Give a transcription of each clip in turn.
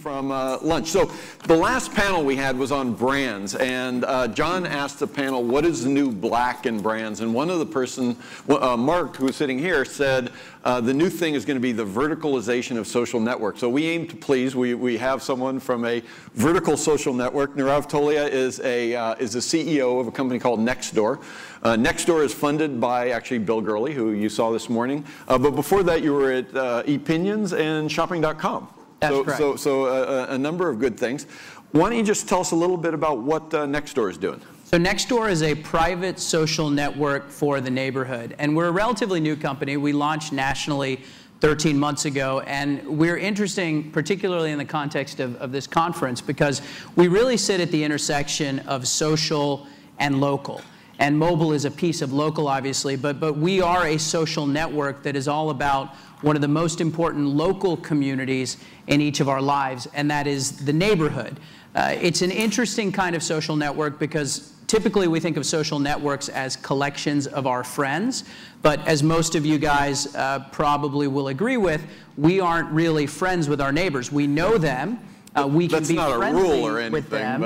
from lunch. So the last panel we had was on brands, and John asked the panel, what is the new black in brands? And one of the person, Mark, who's sitting here, said the new thing is going to be the verticalization of social networks. So we aim to please. We have someone from a vertical social network. Nirav Tolia is the CEO of a company called Nextdoor. Nextdoor is funded by actually Bill Gurley, who you saw this morning. But before that, you were at ePinions and Shopping.com. That's correct. So a number of good things. Why don't you just tell us a little bit about what Nextdoor is doing? So Nextdoor is a private social network for the neighborhood. And we're a relatively new company. We launched nationally 13 months ago. And we're interesting, particularly in the context of this conference, because we really sit at the intersection of social and local. And mobile is a piece of local, obviously, but we are a social network that is all about one of the most important local communities in each of our lives, and that is the neighborhood. It's an interesting kind of social network because typically we think of social networks as collections of our friends, but as most of you guys probably will agree with, we aren't really friends with our neighbors. We know them. We can be friendly with them,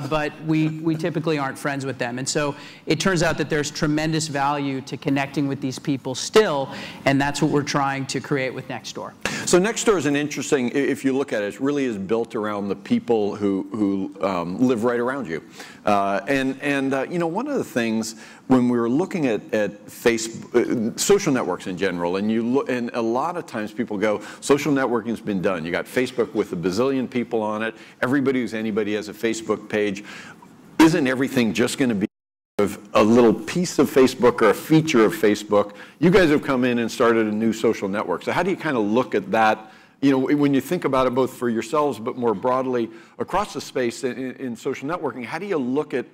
but we typically aren't friends with them. And so it turns out that there's tremendous value to connecting with these people still, and that's what we're trying to create with Nextdoor. So Nextdoor is an interesting, if you look at it, it really is built around the people who live right around you. You know, one of the things when we were looking at Facebook, social networks in general, and a lot of times people go, social networking's been done. You got Facebook with a bazillion people on it. Everybody who's anybody has a Facebook page. Isn't everything just going to be a little piece of Facebook or a feature of Facebook? You guys have come in and started a new social network. So how do you kind of look at that? You know, when you think about it both for yourselves but more broadly across the space in social networking, how do you look at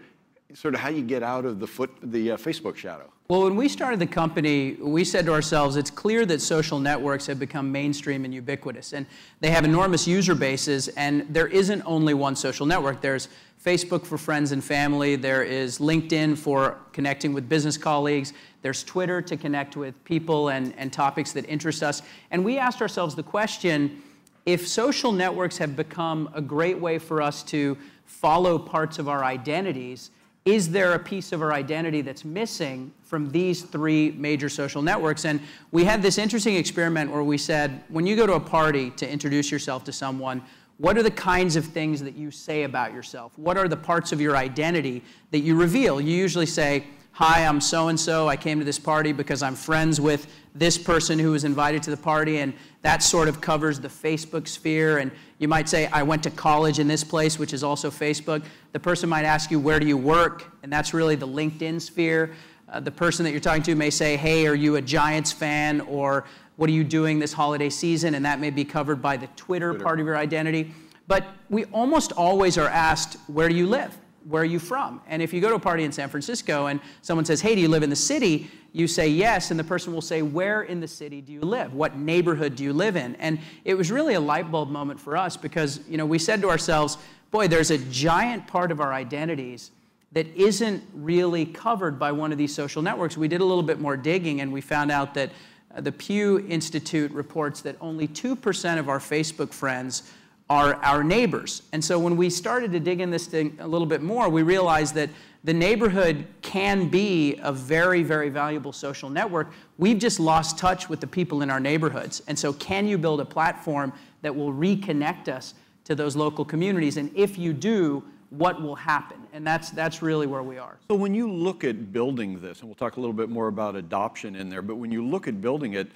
sort of how you get out of the Facebook shadow? Well, when we started the company, we said to ourselves, it's clear that social networks have become mainstream and ubiquitous, and they have enormous user bases, and there isn't only one social network. There's Facebook for friends and family, there is LinkedIn for connecting with business colleagues, there's Twitter to connect with people and topics that interest us, and we asked ourselves the question, if social networks have become a great way for us to follow parts of our identities, is there a piece of our identity that's missing from these three major social networks? And we had this interesting experiment where we said, when you go to a party to introduce yourself to someone, what are the kinds of things that you say about yourself? What are the parts of your identity that you reveal? You usually say, hi, I'm so-and-so. I came to this party because I'm friends with this person who was invited to the party, and that sort of covers the Facebook sphere. And you might say, I went to college in this place, which is also Facebook. The person might ask you, where do you work? And that's really the LinkedIn sphere. The person that you're talking to may say, hey, are you a Giants fan? Or what are you doing this holiday season? And that may be covered by the Twitter part of your identity. But we almost always are asked, where do you live? Where are you from? And if you go to a party in San Francisco and someone says, hey, do you live in the city? You say yes, and the person will say, where in the city do you live? What neighborhood do you live in? And it was really a light bulb moment for us because, you know, we said to ourselves, boy, there's a giant part of our identities that isn't really covered by one of these social networks. We did a little bit more digging, and we found out that the Pew Institute reports that only 2% of our Facebook friends are our neighbors. And so when we started to dig in this thing a little bit more, we realized that the neighborhood can be a very, very valuable social network. We've just lost touch with the people in our neighborhoods. And so can you build a platform that will reconnect us to those local communities? And if you do, what will happen? And that's really where we are. So when you look at building this, and we'll talk a little bit more about adoption in there, but when you look at building it,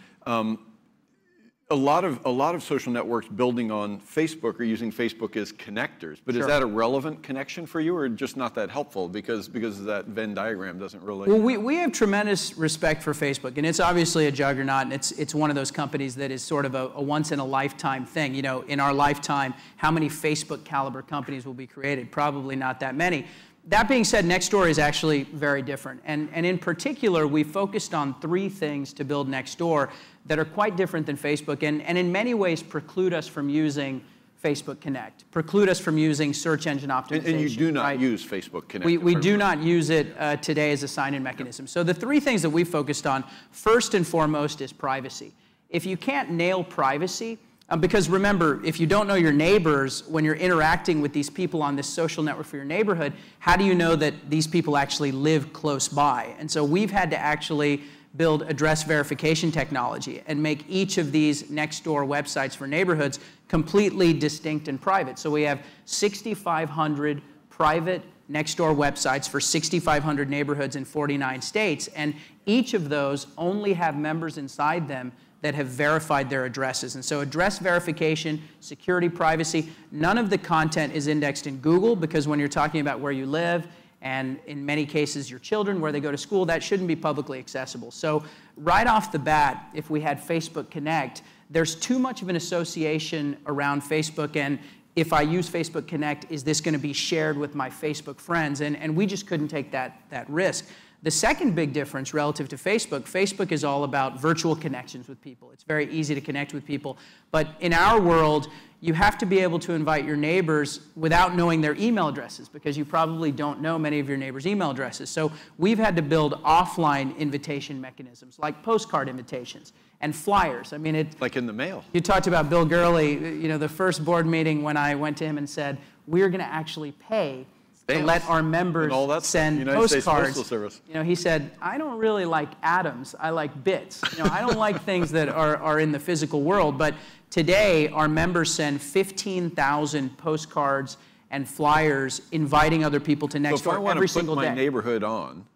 a lot of social networks building on Facebook are using Facebook as connectors, but is that a relevant connection for you, or just not that helpful because that Venn diagram doesn't really? Well, we have tremendous respect for Facebook, and it's obviously a juggernaut, and it's one of those companies that is sort of a once in a lifetime thing. You know, in our lifetime, how many Facebook caliber companies will be created? Probably not that many. That being said, Nextdoor is actually very different, and in particular, we focused on three things to build Nextdoor that are quite different than Facebook, and in many ways preclude us from using Facebook Connect, preclude us from using search engine optimization. And you do not use Facebook Connect? We do not use it today as a sign-in mechanism. So the three things that we focused on, first and foremost, is privacy. If you can't nail privacy, Because remember, if you don't know your neighbors, when you're interacting with these people on this social network for your neighborhood, how do you know that these people actually live close by? And so we've had to actually build address verification technology and make each of these next-door websites for neighborhoods completely distinct and private. So we have 6,500 private next-door websites for 6,500 neighborhoods in 49 states, and each of those only have members inside them that have verified their addresses. And so address verification, security, privacy, none of the content is indexed in Google, because when you're talking about where you live, and in many cases your children, where they go to school, that shouldn't be publicly accessible. So right off the bat, if we had Facebook Connect, there's too much of an association around Facebook, and if I use Facebook Connect, is this going to be shared with my Facebook friends? And we just couldn't take that risk. The second big difference relative to Facebook, Facebook is all about virtual connections with people. It's very easy to connect with people. But in our world, you have to be able to invite your neighbors without knowing their email addresses, because you probably don't know many of your neighbors' email addresses. So we've had to build offline invitation mechanisms, like postcard invitations and flyers. I mean, it's like in the mail. You talked about Bill Gurley, you know, the first board meeting when I went to him and said, we're going to actually pay to let our members send postcards. You know, he said, I don't really like atoms, I like bits. You know, I don't like things that are in the physical world, but today our members send 15,000 postcards and flyers inviting other people to Nextdoor every single day. So if I want to put my neighborhood on,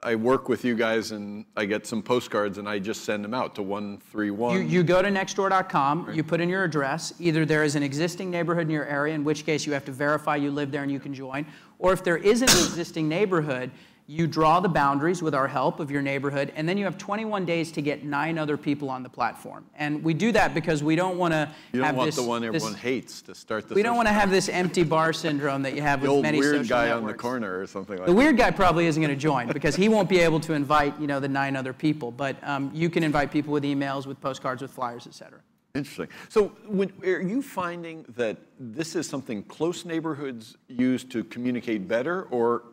I work with you guys and I get some postcards and I just send them out to 131. You go to nextdoor.com, right. You put in your address. Either there is an existing neighborhood in your area, in which case you have to verify you live there and you can join. Or if there isn't an existing neighborhood, you draw the boundaries with our help of your neighborhood, and then you have 21 days to get 9 other people on the platform. And we do that because we don't want to have this... You don't want the one everyone hates to start the... We don't want to have this empty bar syndrome that you have with many social networks. The old weird guy on the corner or something like that. The weird guy probably isn't going to join because he won't be able to invite, you know, the 9 other people. But you can invite people with emails, with postcards, with flyers, et cetera. Interesting. So are you finding that this is something close neighborhoods use to communicate better, or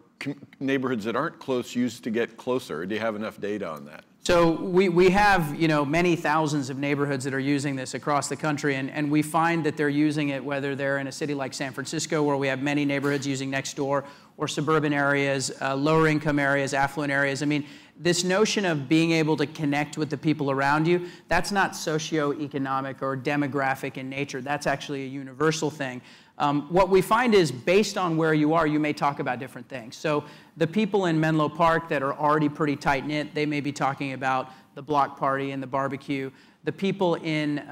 neighborhoods that aren't close use to get closer? Do you have enough data on that? So we have, you know, many thousands of neighborhoods that are using this across the country, and we find that they're using it whether they're in a city like San Francisco, where we have many neighborhoods using Nextdoor, or suburban areas, lower income areas, affluent areas. I mean, this notion of being able to connect with the people around you, that's not socioeconomic or demographic in nature. That's actually a universal thing. What we find is, based on where you are, you may talk about different things. So the people in Menlo Park that are already pretty tight-knit, they may be talking about the block party and the barbecue. The people in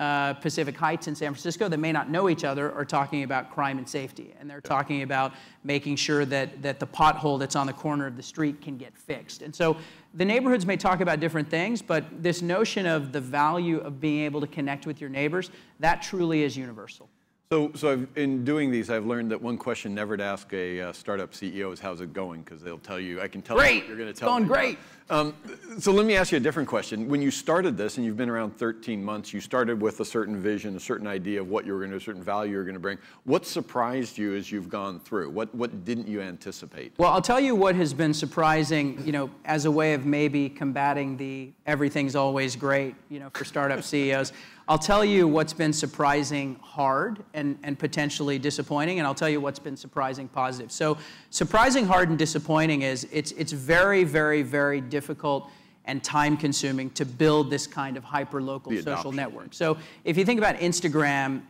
Pacific Heights in San Francisco that may not know each other are talking about crime and safety. And they're talking about making sure that the pothole that's on the corner of the street can get fixed. And so the neighborhoods may talk about different things, but this notion of the value of being able to connect with your neighbors, that truly is universal. So in doing these, I've learned that one question never to ask a startup CEO is, how's it going? Because they'll tell you, I can tell you what you're going to tell me. Great. So let me ask you a different question. When you started this, and you've been around 13 months, you started with a certain vision, a certain idea of what you were going to do, a certain value you were going to bring. What surprised you as you've gone through? What didn't you anticipate? Well, I'll tell you what has been surprising, you know, as a way of maybe combating the everything's always great, you know, for startup CEOs. I'll tell you what's been surprising hard and potentially disappointing, and I'll tell you what's been surprising positive. So surprising hard and disappointing is it's very, very, very difficult and time-consuming to build this kind of hyper-local social network. So if you think about Instagram,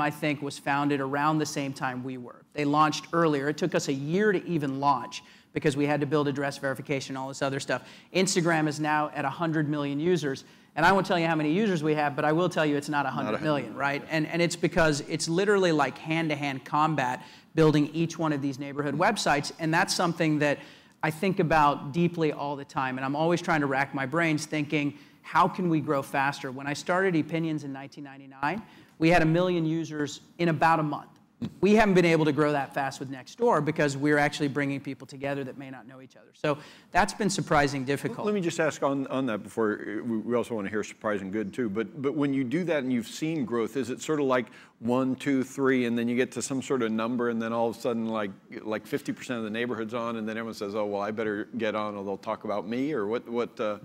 I think, was founded around the same time we were. They launched earlier. It took us a year to even launch because we had to build address verification and all this other stuff. Instagram is now at 100 million users. And I won't tell you how many users we have, but I will tell you it's not 100 million, right? And it's because it's literally like hand-to-hand combat building each one of these neighborhood websites, and that's something that I think about deeply all the time. And I'm always trying to rack my brains thinking, how can we grow faster? When I started Opinions in 1999, we had 1 million users in about a month. We haven't been able to grow that fast with Nextdoor because we're actually bringing people together that may not know each other. So that's been surprising difficult. Let me just ask on that before, we also want to hear surprising good too, but when you do that and you've seen growth, is it sort of like 1, 2, 3, and then you get to some sort of number and then all of a sudden like 50% of the neighborhood's on and then everyone says, oh, well, I better get on or they'll talk about me, or what?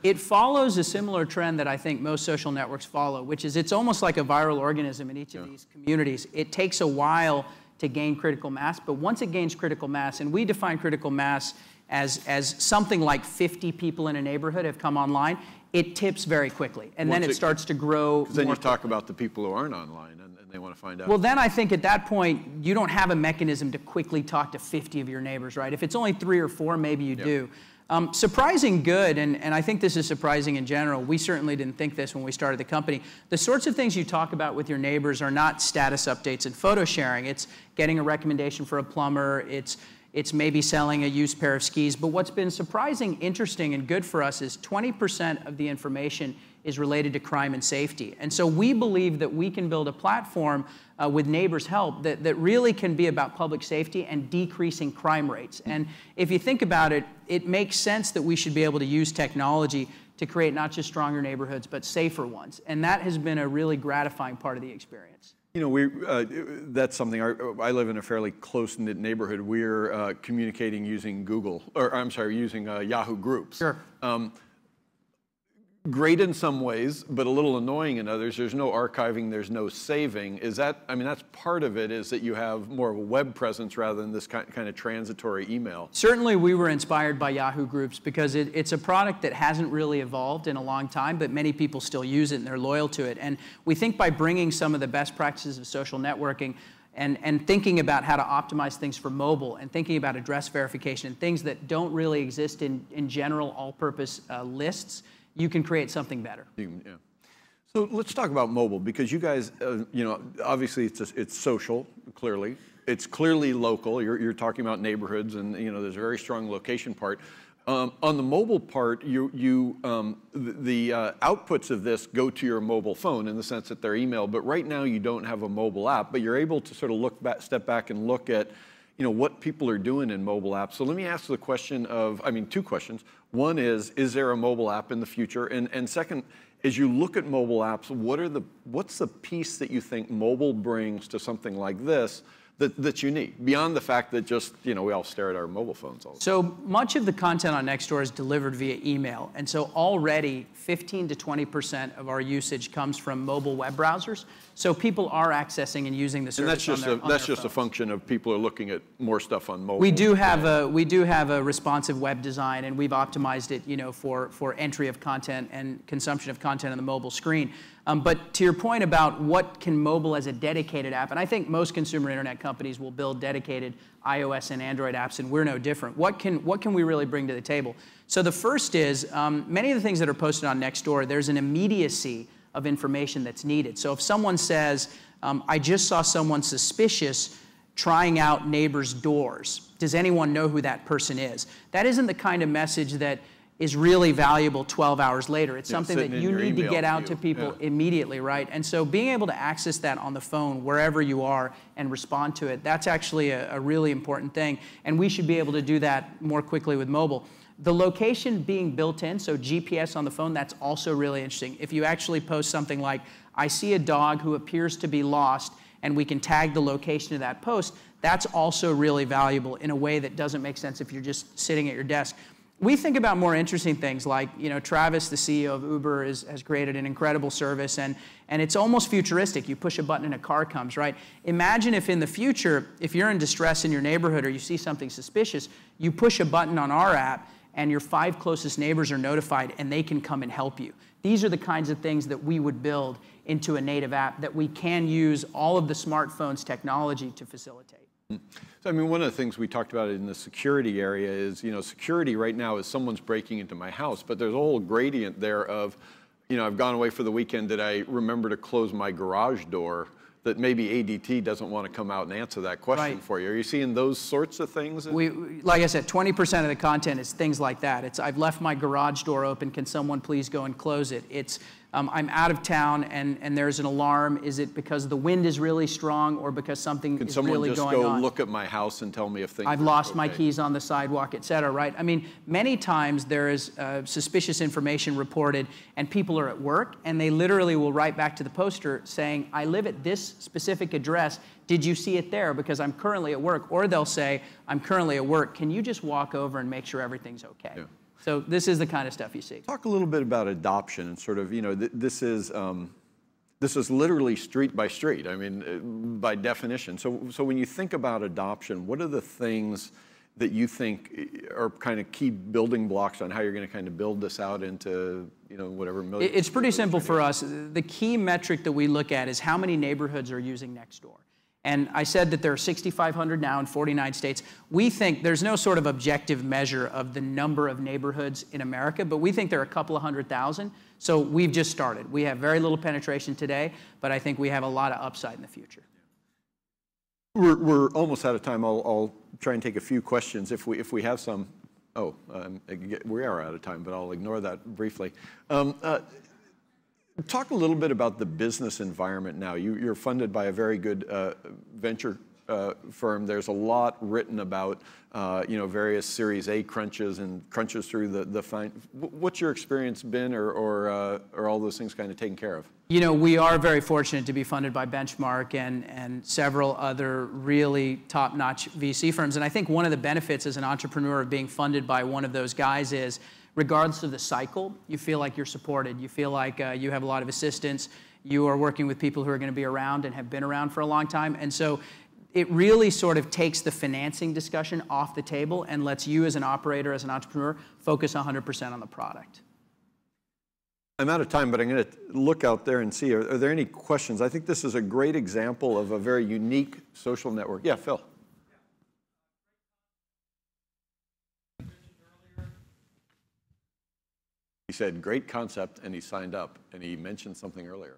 It follows a similar trend that I think most social networks follow, which is it's almost like a viral organism in each of these communities. It takes a while to gain critical mass, but once it gains critical mass, and we define critical mass as something like 50 people in a neighborhood have come online, it tips very quickly, and then it starts to grow. Because then you talk about the people who aren't online and they want to find out. Well, then I think at that point, you don't have a mechanism to quickly talk to 50 of your neighbors, right? If it's only 3 or 4, maybe you do. Surprising good, and I think this is surprising in general. We certainly didn't think this when we started the company. The sorts of things you talk about with your neighbors are not status updates and photo sharing. It's getting a recommendation for a plumber. It's maybe selling a used pair of skis. But what's been surprising, interesting, and good for us is 20% of the information is related to crime and safety. And so we believe that we can build a platform with neighbors' help that really can be about public safety and decreasing crime rates. And if you think about it, it makes sense that we should be able to use technology to create not just stronger neighborhoods, but safer ones. And that has been a really gratifying part of the experience. You know, that's something, I live in a fairly close-knit neighborhood. We're communicating using using Yahoo Groups. Sure. Great in some ways, but a little annoying in others. There's no archiving, there's no saving. Is that, I mean, that's part of it, is that you have more of a web presence rather than this kind of transitory email. Certainly we were inspired by Yahoo Groups because it's a product that hasn't really evolved in a long time, but many people still use it and they're loyal to it. And we think by bringing some of the best practices of social networking and thinking about how to optimize things for mobile and thinking about address verification and things that don't really exist in general all-purpose lists, you can create something better. Yeah. So let's talk about mobile, because you guys, you know, obviously it's social, clearly. It's clearly local. You're talking about neighborhoods, and you know there's a very strong location part. On the mobile part, the outputs of this go to your mobile phone in the sense that they're email. But right now you don't have a mobile app, but you're able to sort of step back and look at, you know, what people are doing in mobile apps. So let me ask the question of, I mean, 2 questions. One is there a mobile app in the future? And second, as you look at mobile apps, what's the piece that you think mobile brings to something like this that's unique, beyond the fact that just, you know, we all stare at our mobile phones all the time? So much of the content on Nextdoor is delivered via email, and so already 15 to 20% of our usage comes from mobile web browsers. So people are accessing and using the service on their that's just a function of people are looking at more stuff on mobile. We do have a responsive web design, and we've optimized it, you know, for entry of content and consumption of content on the mobile screen. But to your point about what can mobile as a dedicated app, and I think most consumer internet companies will build dedicated iOS and Android apps, and we're no different. What can we really bring to the table? So the first is many of the things that are posted on Nextdoor, there's an immediacy of information that's needed. So if someone says, I just saw someone suspicious trying out neighbors' doors, does anyone know who that person is? That isn't the kind of message that is really valuable 12 hours later. It's something that you need to get out to people immediately, right? And so being able to access that on the phone wherever you are and respond to it, that's actually a really important thing. And we should be able to do that more quickly with mobile. The location being built in, so GPS on the phone, that's also really interesting. If you actually post something like, I see a dog who appears to be lost, and we can tag the location of that post, that's also really valuable in a way that doesn't make sense if you're just sitting at your desk. We think about more interesting things like, you know, Travis, the CEO of Uber, has created an incredible service, and it's almost futuristic. You push a button and a car comes, right? Imagine if in the future, if you're in distress in your neighborhood or you see something suspicious, you push a button on our app and your 5 closest neighbors are notified and they can come and help you. These are the kinds of things that we would build into a native app that we can use all of the smartphones technology to facilitate. So, I mean, one of the things we talked about in the security area is, you know, security right now is someone's breaking into my house, but there's a whole gradient there of, you know, I've gone away for the weekend, did I remember to close my garage door? That maybe ADT doesn't want to come out and answer that question for you. Are you seeing those sorts of things? Like I said, 20% of the content is things like that. It's, I've left my garage door open, can someone please go and close it? It's, I'm out of town and there's an alarm. Is it because the wind is really strong or because something is really going on? Can someone just go look at my house and tell me if things I've are lost okay? my keys on the sidewalk, et cetera, right? I mean, many times there is suspicious information reported and people are at work and they literally will write back to the poster saying, I live at this specific address. Did you see it there? Because I'm currently at work. Or they'll say, I'm currently at work. Can you just walk over and make sure everything's okay? Yeah. So this is the kind of stuff you see. Talk a little bit about adoption and sort of, you know, this is literally street by street. I mean, by definition. So when you think about adoption, what are the things that you think are kind of key building blocks on how you're going to kind of build this out into, you know, whatever million? It's pretty simple for us. The key metric that we look at is how many neighborhoods are using Nextdoor. And I said that there are 6,500 now in 49 states. We think there's no sort of objective measure of the number of neighborhoods in America, but we think there are a couple of 100,000. So we've just started. We have very little penetration today, but I think we have a lot of upside in the future. We're almost out of time. I'll try and take a few questions if we have some. Oh, we are out of time, but I'll ignore that briefly. Talk a little bit about the business environment now. You're funded by a very good venture firm. There's a lot written about you know, various Series A crunches and crunches through the fine. What's your experience been, or all those things kind of taken care of? You know, we are very fortunate to be funded by Benchmark and several other really top-notch VC firms. And I think one of the benefits as an entrepreneur of being funded by one of those guys is, regardless of the cycle, you feel like you're supported. You feel like you have a lot of assistance. You are working with people who are going to be around and have been around for a long time. And so it really sort of takes the financing discussion off the table and lets you as an operator, as an entrepreneur, focus 100% on the product. I'm out of time, but I'm going to look out there and see, are there any questions? I think this is a great example of a very unique social network. Yeah, Phil. He said, great concept, and he signed up, and he mentioned something earlier.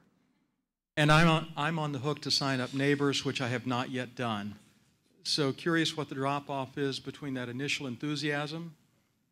And I'm on the hook to sign up neighbors, which I have not yet done. So curious what the drop-off is between that initial enthusiasm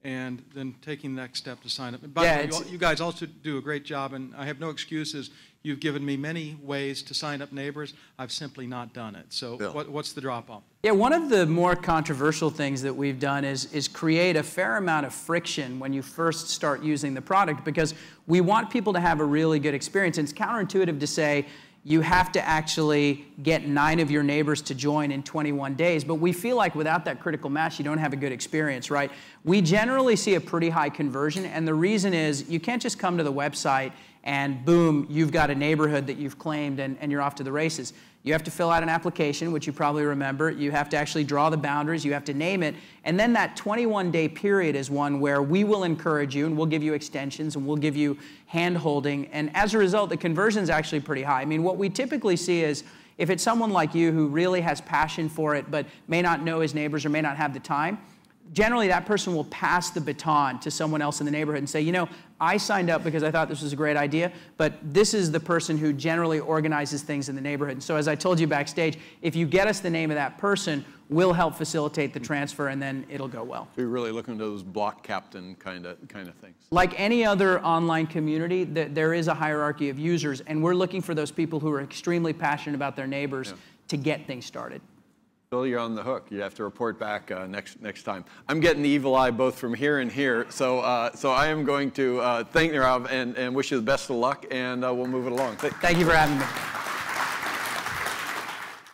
and then taking the next step to sign up. And by the way, you guys also do a great job, and I have no excuses. You've given me many ways to sign up neighbors. I've simply not done it. So what's the drop-off? Yeah, one of the more controversial things that we've done is create a fair amount of friction when you first start using the product, because we want people to have a really good experience. And it's counterintuitive to say you have to actually get 9 of your neighbors to join in 21 days. But we feel like without that critical mass, you don't have a good experience, right? We generally see a pretty high conversion. And the reason is you can't just come to the website and boom, you've got a neighborhood that you've claimed and you're off to the races. You have to fill out an application, which you probably remember. You have to actually draw the boundaries. You have to name it. And then that 21-day period is one where we will encourage you and we'll give you extensions and we'll give you hand-holding. And as a result, the conversion is actually pretty high. I mean, what we typically see is if it's someone like you who really has passion for it but may not know his neighbors or may not have the time, generally that person will pass the baton to someone else in the neighborhood and say, you know, I signed up because I thought this was a great idea, but this is the person who generally organizes things in the neighborhood. And so as I told you backstage, if you get us the name of that person, we'll help facilitate the transfer and then it'll go well. So you're really looking at those block captain kind of things. Like any other online community, there is a hierarchy of users, and we're looking for those people who are extremely passionate about their neighbors to get things started. Phil, you're on the hook. You have to report back next time. I'm getting the evil eye both from here and here, so I am going to thank Rob and wish you the best of luck, and we'll move it along. Thank you for having me.